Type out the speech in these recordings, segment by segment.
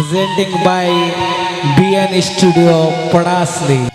presenting by BN Studio Padasli.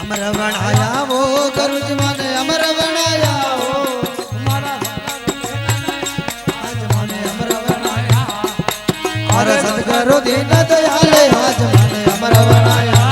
अमर बनाया वो करुज मन अमर बनाया वो आज मन अमर बनाया और सदगुरु दीन दयाल आज मन अमर बनाया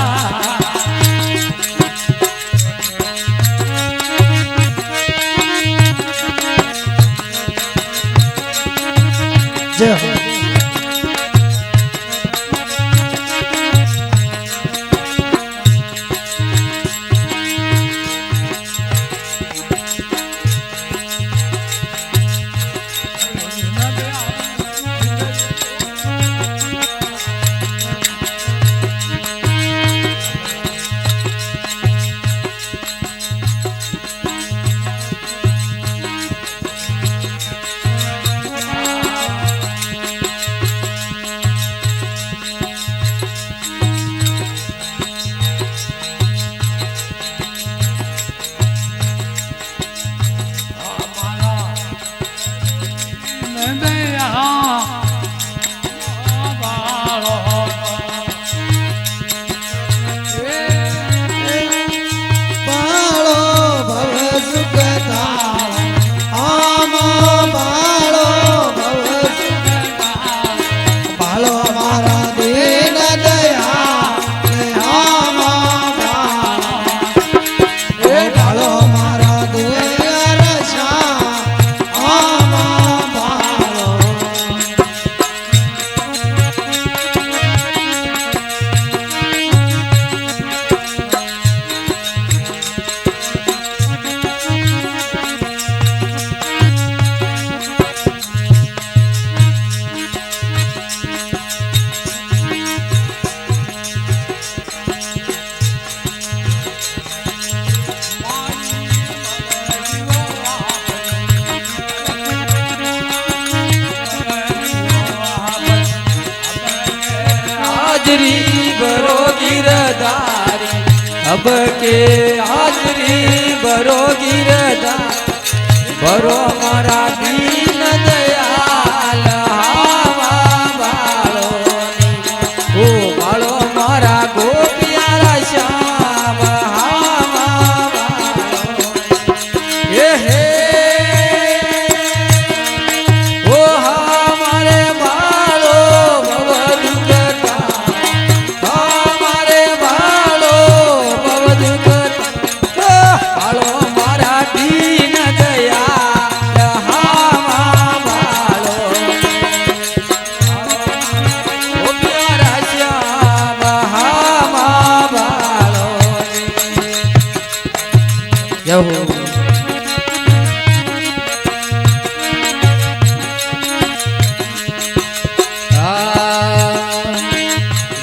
भरो गिरधारी अब के हाजरी भरो गिरधारी भरो मारा दीन दयाल हावा बाळो ओ बाळो मारा गोपियारा श्याम हावा बाळो हे हे ओ हमारे बाळो भव दुखता हमारे बाळो भव दुखता बाळो मारा दीन दयाल हावा बाळो ओ प्यारा श्याम हावा बाळो जय हो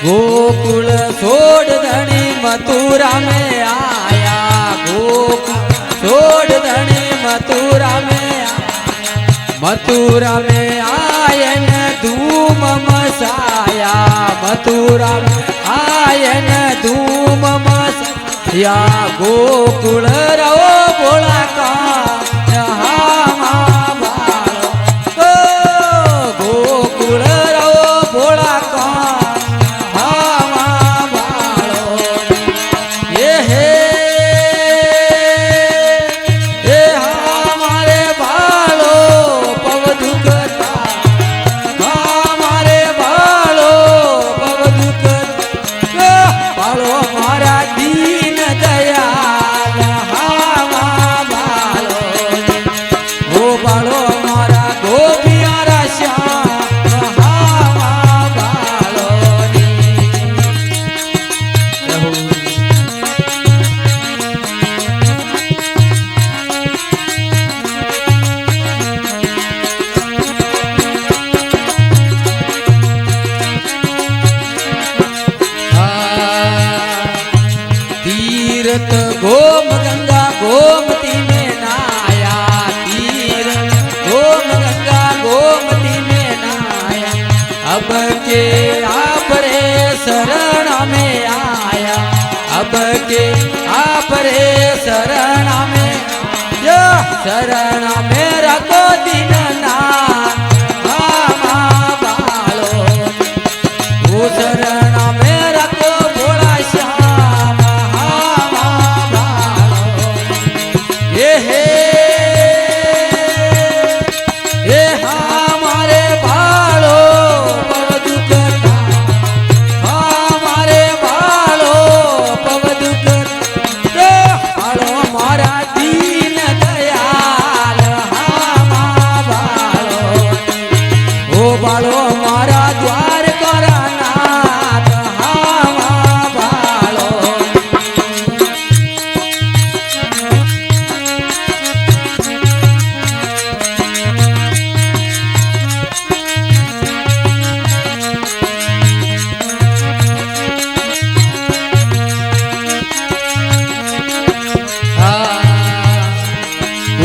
गोकुल छोड़ धनी मथुरा में आया गोकुल छोड़ धनी मथुरा में आया मथुरा में आयन धूम मसाया मथुरा में आयन धूम मसाया गोकुल रहो बोला का हामा बाळो गोकुल रहो बोला का हामा बाळो हे हमारे बाळो पव दुखता हमारे बाळो पव दुखता बाळो मारा दीन दयाल हामा बाळो ओ बाळो मारा गोपियारा श्याम हामा बाळो तीर्थ गोम गंगा गोमती में नाया तीर्थ गोम गंगा गोमती में नाया अब के आपरे शरण में आया अब के आपरे शरण में यो शरण में रखो दिन ना हामा बाळो ओ शरण में रखो भोला श्याम हामा बाळो हे हमारे बाळो पव दुखता हमारे बाळो पव दुखता बाळो मारा दीन दयाल हामा बाळो ओ बाळो मारा द्वार करनाथ हामा बाळो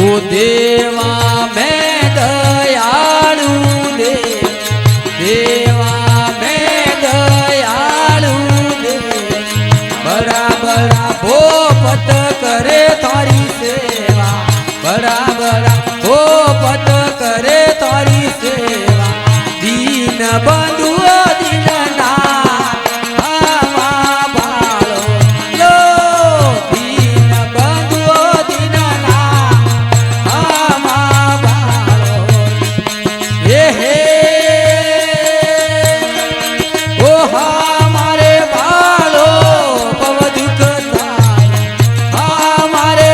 ओ देवा मैं दयालु देवा मैं दयालु बड़ा बड़ा भोपत करे थारी सेवा बड़ा बड़ा भोपत करे थारी सेवा दीन बंधु दीननाथ हामा बाळो लो दीन बंधु दीननाथ हामा बाळो हे ओ हमारे बाळो पव दुखता हमारे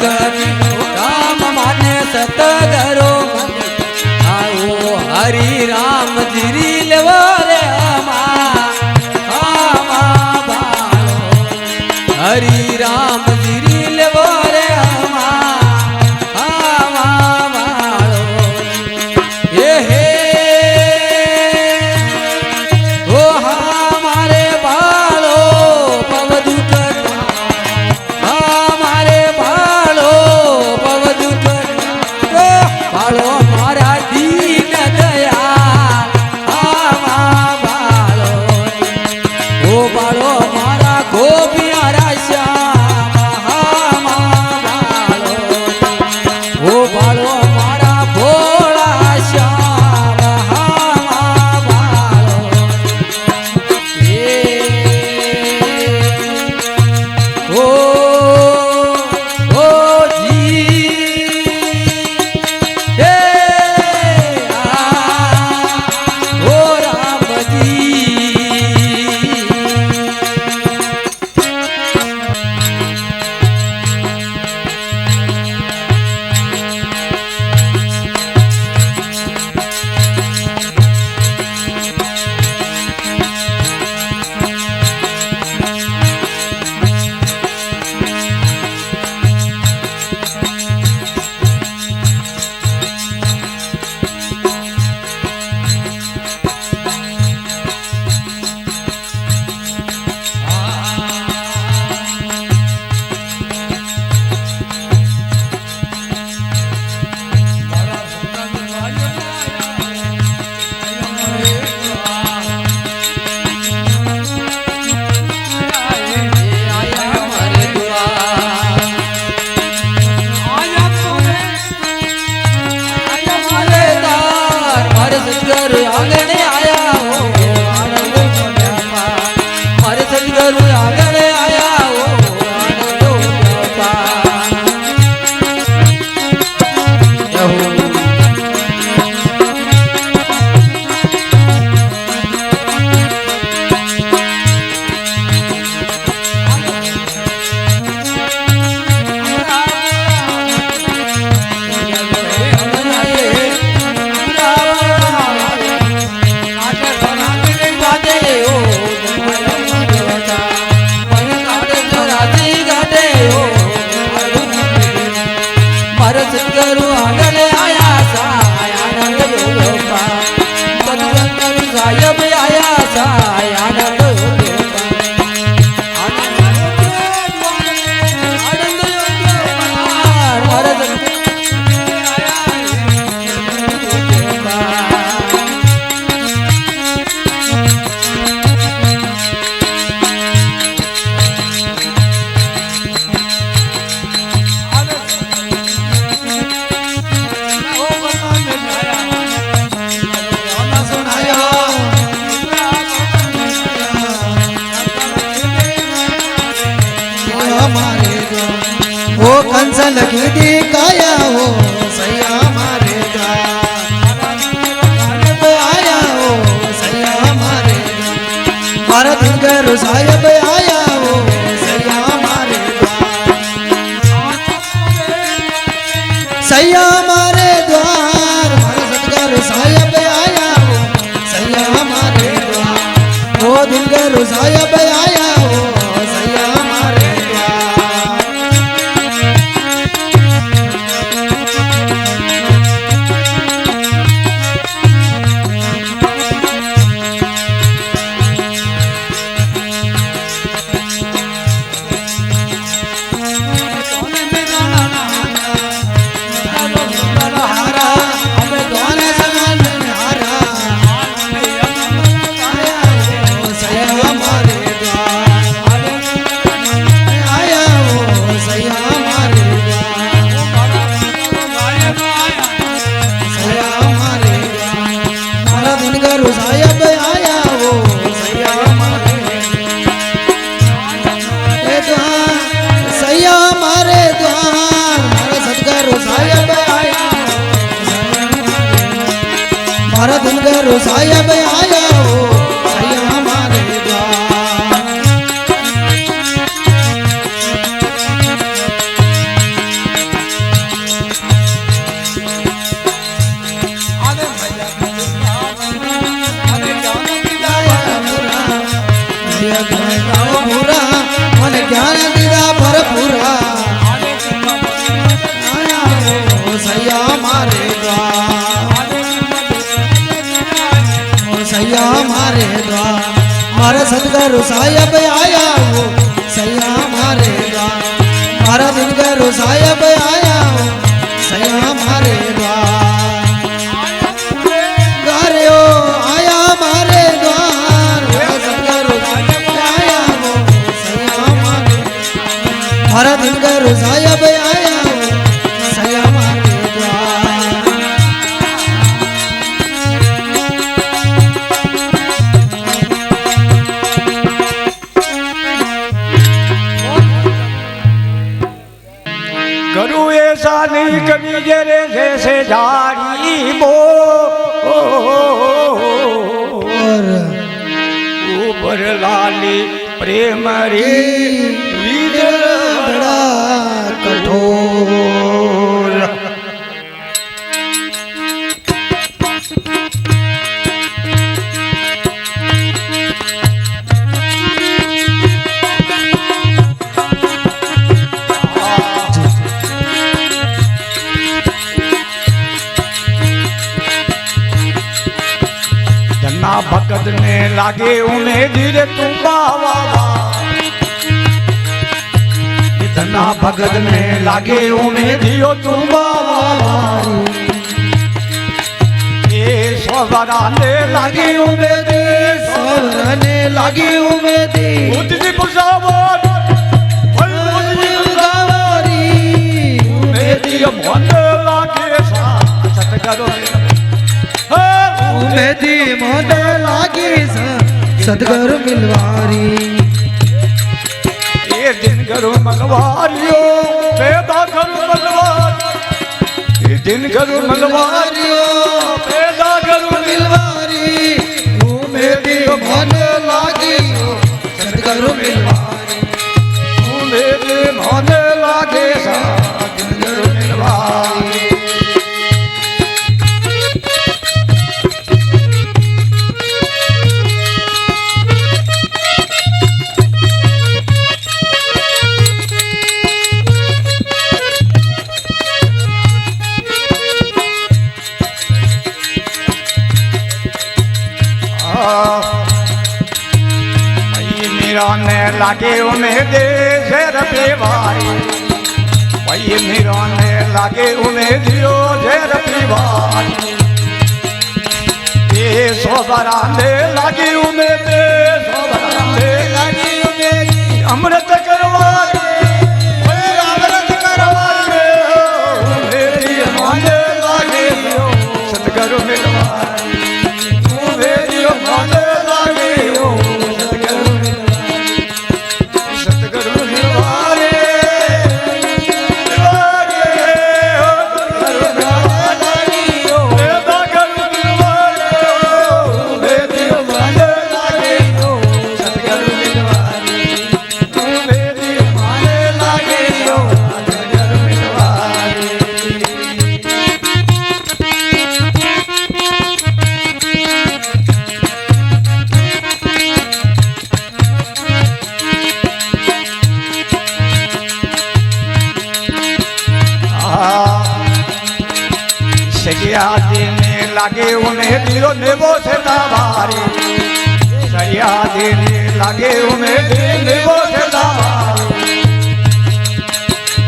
કરી રામ માને સતગરો આવો હરિ રામ જીરી લેવો રે આમા બાળો હરિ રામ જીરી લેવો રે આમા બાળો એ હે ઓ હા મારે બાળો પવદૂત મારે બાળો પવદૂત બાળો મારા દીન દયાળ આમા બાળો ઓ બાળો મારા ગોપિયારા શ્યામ આમા બાળો ઓ બાળો મારા ભોળા શ્યામ આમા બાળો ઓ સદગુરુ આંગણે આયા હો આનંદ મારે સદગુરુ આંગણે આયા હો આનંદ સદગુરુ આંગણે આયા સાય આનંદ ગોપા સદગુરુ સાહેબ આયા સાય આનંદ वो कंस लगी दी काया हो सैया मारेगा आया हो सैया मारेगा मारा दिनकर साहेब आया हो सैया मारेगा सैया मारे द्वार मारा सतगर साहेब आया हो सैया मारेगा वो दिनकर साहेब आया हो सैया मारेगा मारा दिनकर साहेब आया हो सैया मारेगा सैया मारे द्वार मारे सतगुरु साहेब आया वो सैया मारे द्वार मारा दिन गुरु साहेब आया वो सैया मारे द्वार गारियो आया मारे द्वार मारा सतगुरु साहेब आया वो सैया मारे मारा दिन गुरु साहेब आया वो सैया मारे द्वार करूँ ऐसा नहीं कभी जरे जैसे झाड़ी बो ऊपर लाली प्रेम रे वीर बड़ा कठोर धन्ना भगत ने लागे उन्हें धीरे तुम बावा धन्ना भगत ने लागे उन्हें दियो तुम बावा ये सोवरा ने लागे उन्हें दे सोरने लगी उमेदी उतनी बुझावर उतनी बुझावरी उमेदी मन लागे सा सतगुरु उमेदी मन लागी सतगुरु मिलवारी ये दिन करो मनवारियो पैदा करो मनवार ये दिन करो मनवारियो पैदा करो मिलवारी उमेदी मन लागी सतगुरु मिलवारी मेरे मन लागे सा दिन करो मनवारी ने लागे उन्हें दे शेर पीवारी भाई मेरा ने लागे उन्हें दियो शेर पीवारी ये सोबरा ने लागे उन्हें दे सोबरा ने लागे उन्हें अमृत करवारी अमृत करवारी मेरी मन लागे दियो सतगुरु मिलवारी मेरी मन लागे सतगुरु लागे उन्हें दिलो नेबो से दावारी सरिया देने लागे उन्हें दिल नेबो से दावारी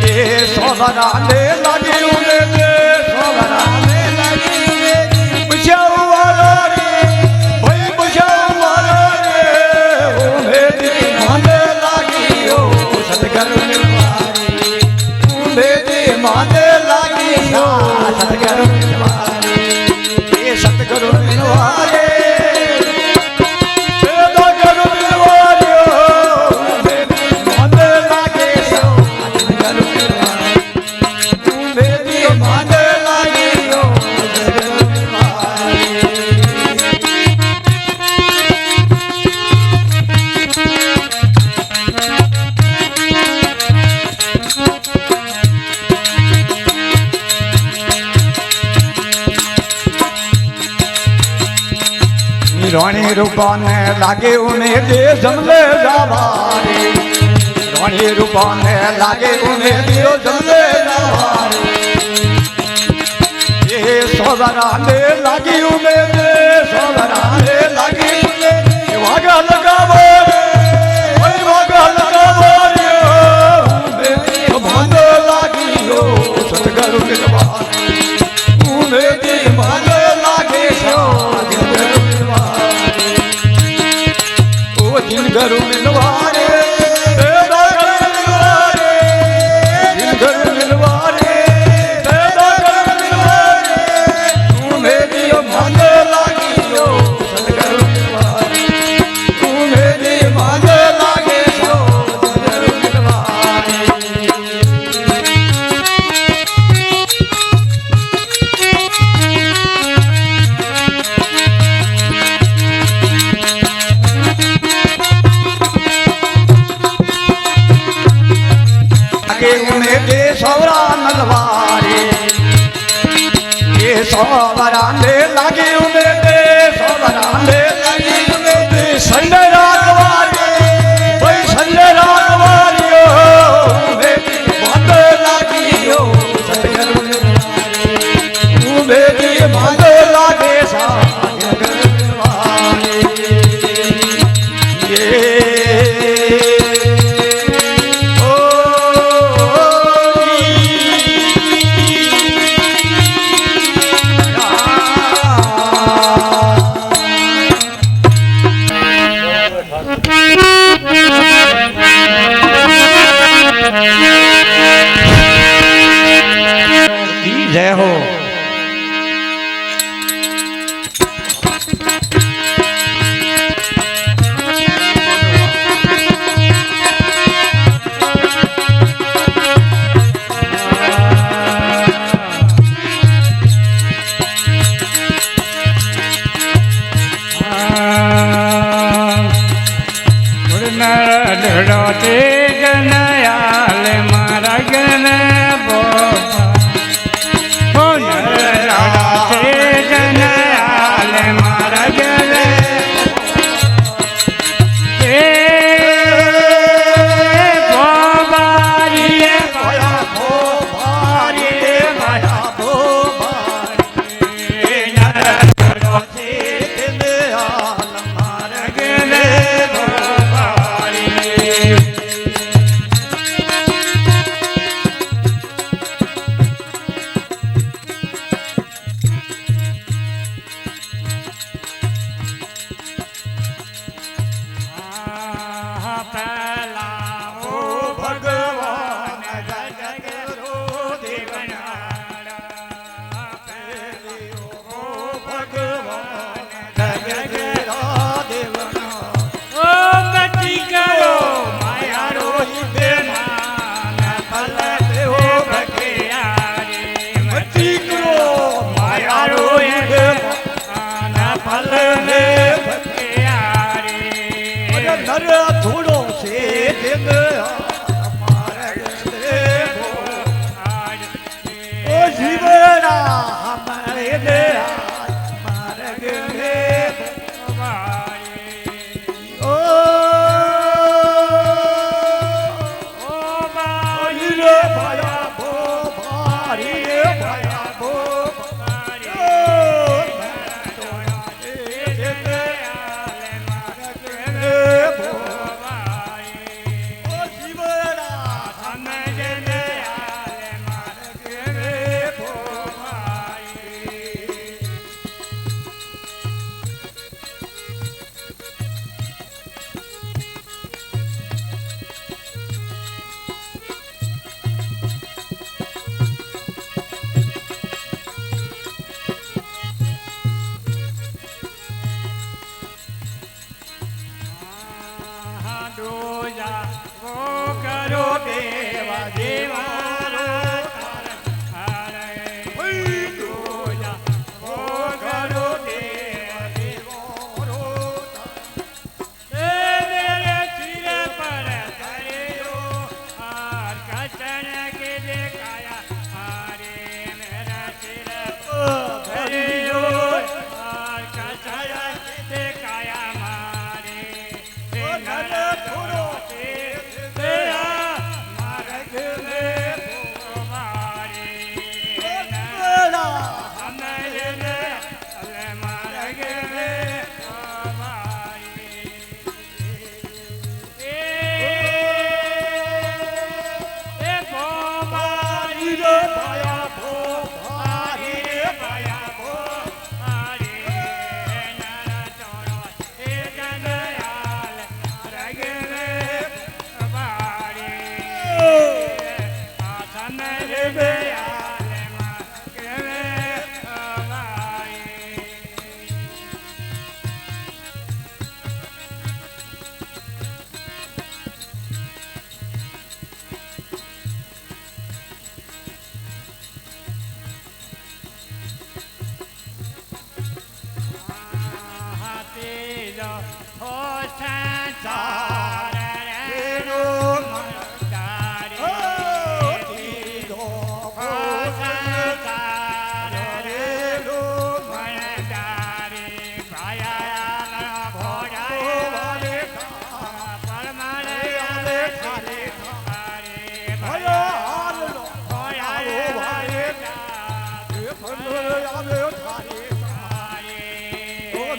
ये सोबरा ने लागे उन्हें दे सोबरा ने लागे उन्हें बुझाऊ वाला रे भाई बुझाऊ वाला रे उन्हें दिल मन लागी हो सतगुरु मिलवारी उन्हें दिल मन लागी हो सतगुरु मिलवारी सतगुरु मिलवारे सतगुरु मिलवारे मन लागे सतगुरु मिलवारे मेरी मन लागे सतगुरु मिलवारे रानी रूपा ने लागे उन्हें दे जमले जावारे रानी रूपा ने लागे उन्हें दियो जमले जावारे ये सोबरा ने लागी उन्हें दे सोबरा ने लागी સવરા નલવારી એ સવરાને લાગે ઉમે દે સવરાને લાગે ઉમે દે સંજય રાખવારી ભાઈ સંજય રાખવારીઓ ઉમે બાદ લાગીયો ઉમે બાદ લાગે સા जय हो गनयाल मारा गन गनयाल मारा गन થોડો છે ઓ જીવડા હમારે દે માર્ગ મે ઓ બારી રે ભાયા ભો ભારી રે ભાયા ભો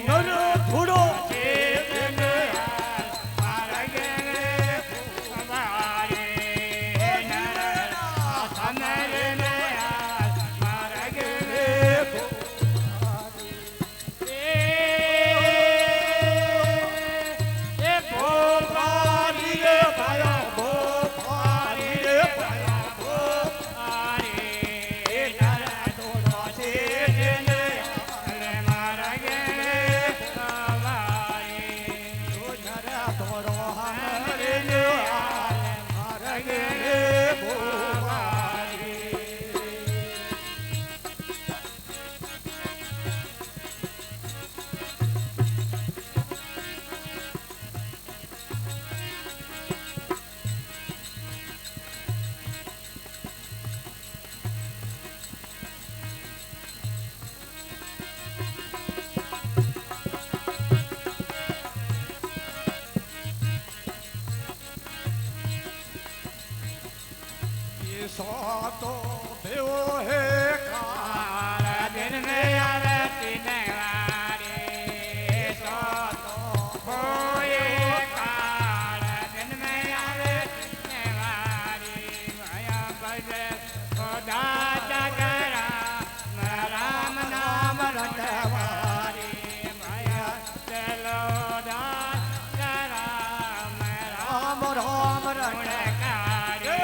નર થોડો तो देव है काल दिन में आरती नवारे सो तो होए काल दिन में आरती नवारे माया बज खुदा जगरा राम नाम रटवारे माया चलो दास राम राम राम रटकारे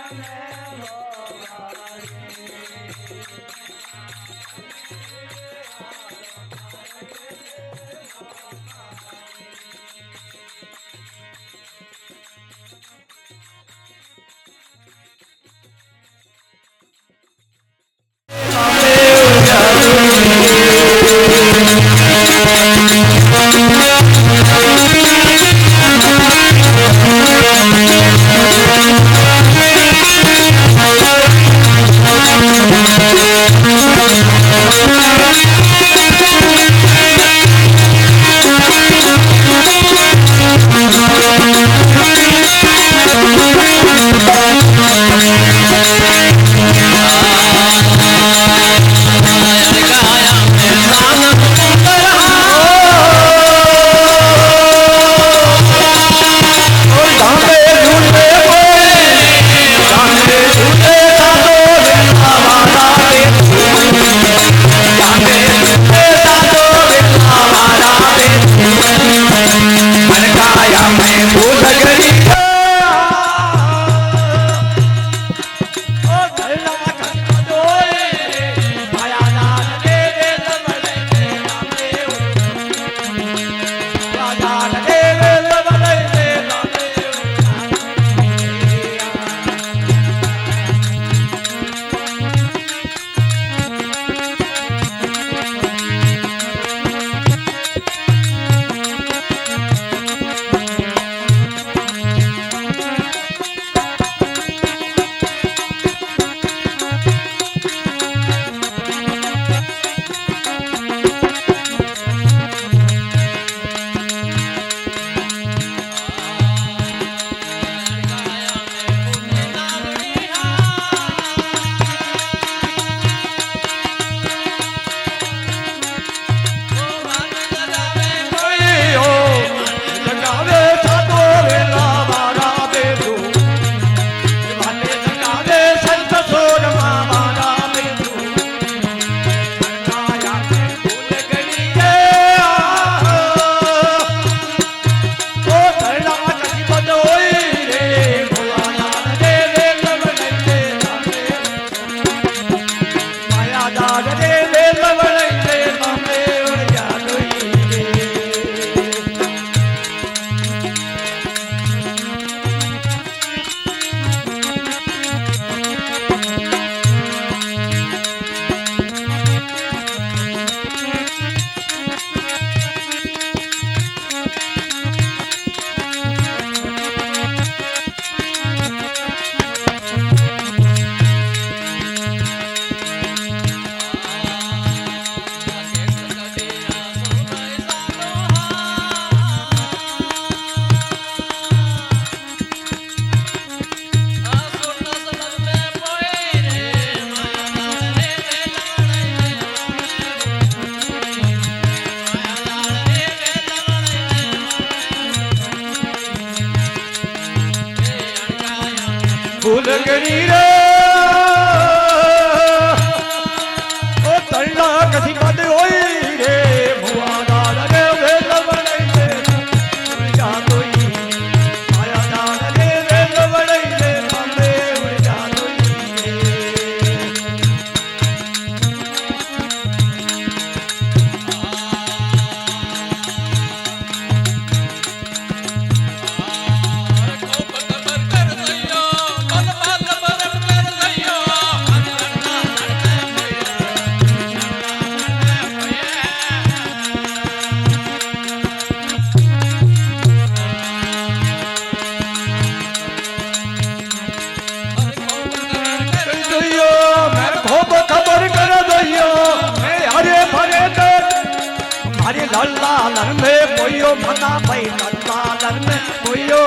Hello, કરી રે ઓ તલ્લા કથી પદ હોય રે ભુવાદાર રે વેલ વળઈ રે ઉડ્યા તોઈ આયા દાન રે વેલ વળઈ રે બોમ્બે ઉડ્યા તોઈ लल्ला लर में पोयो मना भाई लल्ला लर में पोयो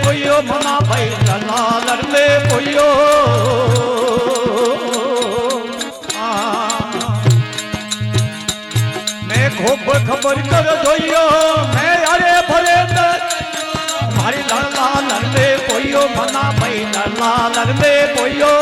पोयो मना भाई लल्ला लर में पोयो मैं खूब खबर कर दोयो मैं अरे भरे मारी लल्ला लर में पोयो मना भाई लल्ला लर में पोयो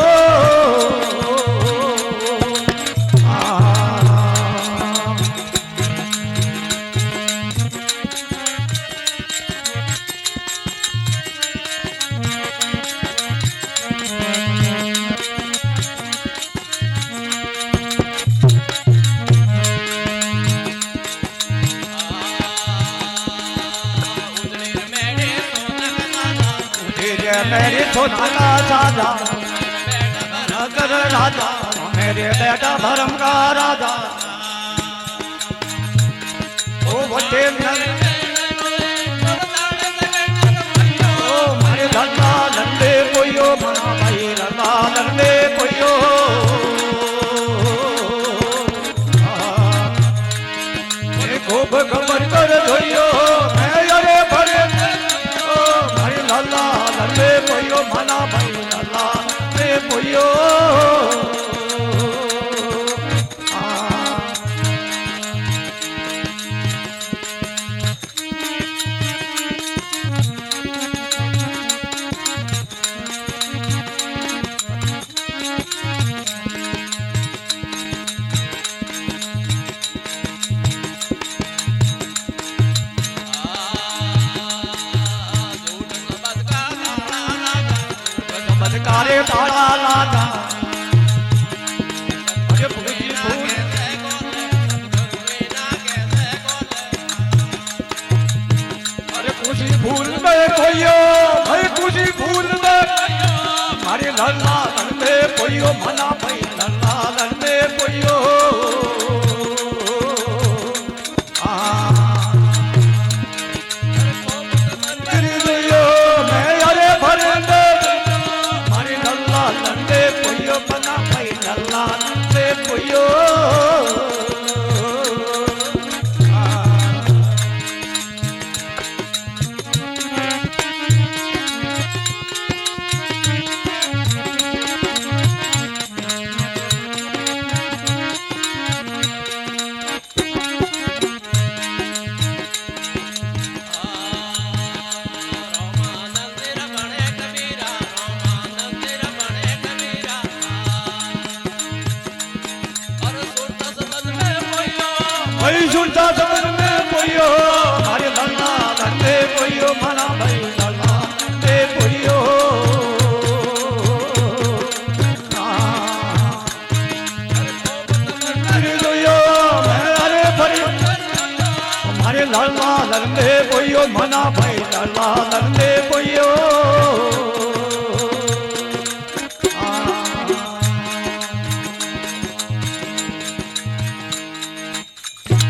मेरे सोना का साजा नगर राजा मेरे बेटा भरम का राजा ओ बटे ओ मेरे लल्ला लंबे कोयो मना भाई लल्ला लंबे कोयो खूब खबर कर धोयो मैं अरे भरे ओ भाई लल्ला लंबे पोयो मना भाई लल्ला लंबे पोयो कारे ताड़ा लागा अरे भूजी भूल अरे खुशी भूल में कोयो भाई खुशी भूल में अरे लल्ला लर में कोयो मना भाई लल्ला लर में कोयो बना भाई लल्ला लंबे पोयो भाई सुनता समझ में पोयो अरे लल्ला लंबे पोयो मना भाई लल्ला लंबे पोयो अरे दोयो मैं अरे भरी हमारे लल्ला लंबे पोयो मना भाई लल्ला लंबे